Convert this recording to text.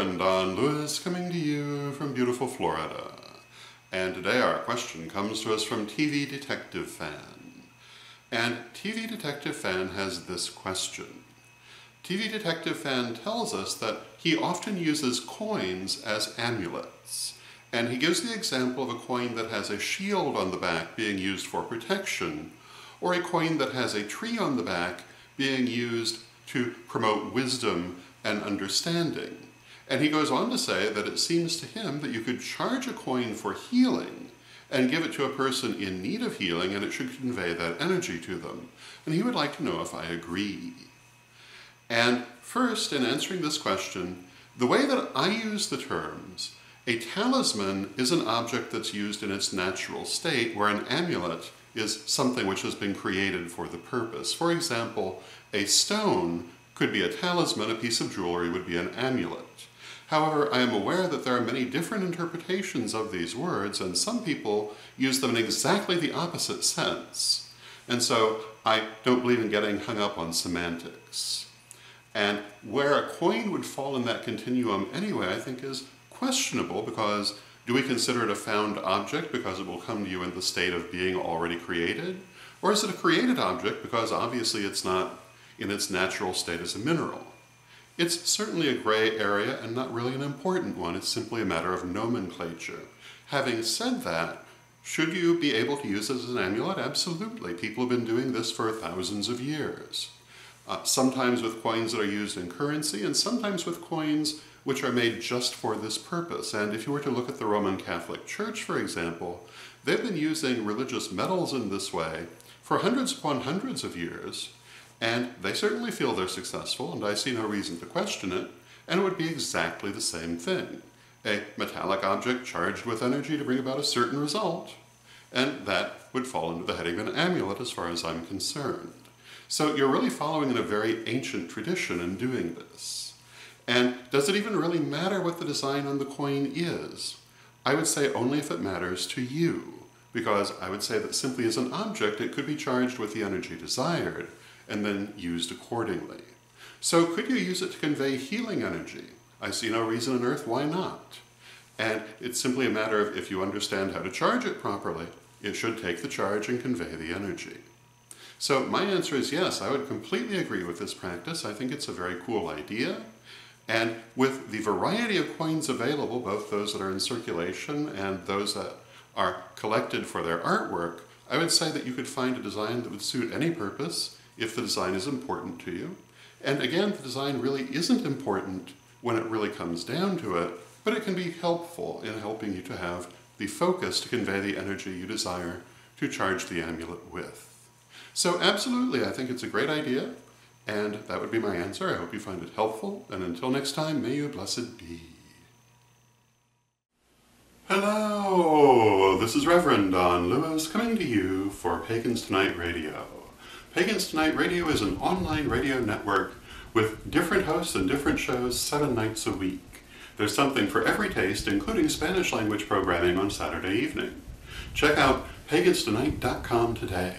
Reverend Don Lewis coming to you from beautiful Florida. And today our question comes to us from TV Detective Fan. And TV Detective Fan has this question. TV Detective Fan tells us that he often uses coins as amulets. And he gives the example of a coin that has a shield on the back being used for protection, or a coin that has a tree on the back being used to promote wisdom and understanding. And he goes on to say that it seems to him that you could charge a coin for healing and give it to a person in need of healing, and it should convey that energy to them. And he would like to know if I agree. And first, in answering this question, the way that I use the terms, a talisman is an object that's used in its natural state, where an amulet is something which has been created for the purpose. For example, a stone could be a talisman, a piece of jewelry would be an amulet. However, I am aware that there are many different interpretations of these words, and some people use them in exactly the opposite sense. And so I don't believe in getting hung up on semantics. And where a coin would fall in that continuum anyway, I think is questionable, because do we consider it a found object because it will come to you in the state of being already created? Or is it a created object because obviously it's not in its natural state as a mineral? It's certainly a gray area and not really an important one. It's simply a matter of nomenclature. Having said that, should you be able to use it as an amulet? Absolutely. People have been doing this for thousands of years. Sometimes with coins that are used in currency, and sometimes with coins which are made just for this purpose. And if you were to look at the Roman Catholic Church, for example, they've been using religious metals in this way for hundreds upon hundreds of years, and they certainly feel they're successful, and I see no reason to question it, and it would be exactly the same thing. A metallic object charged with energy to bring about a certain result, and that would fall into the heading of an amulet as far as I'm concerned. So you're really following in a very ancient tradition in doing this. And does it even really matter what the design on the coin is? I would say only if it matters to you, because I would say that simply as an object it could be charged with the energy desired, and then used accordingly. So could you use it to convey healing energy? I see no reason on earth why not. And it's simply a matter of if you understand how to charge it properly, it should take the charge and convey the energy. So my answer is yes, I would completely agree with this practice. I think it's a very cool idea. And with the variety of coins available, both those that are in circulation and those that are collected for their artwork, I would say that you could find a design that would suit any purpose if the design is important to you. And again, the design really isn't important when it really comes down to it, but it can be helpful in helping you to have the focus to convey the energy you desire to charge the amulet with. So absolutely, I think it's a great idea, and that would be my answer. I hope you find it helpful, and until next time, may you blessed be. Hello, this is Reverend Don Lewis coming to you for Pagans Tonight Radio. Pagans Tonight Radio is an online radio network with different hosts and different shows 7 nights a week. There's something for every taste, including Spanish language programming on Saturday evening. Check out paganstonight.com today.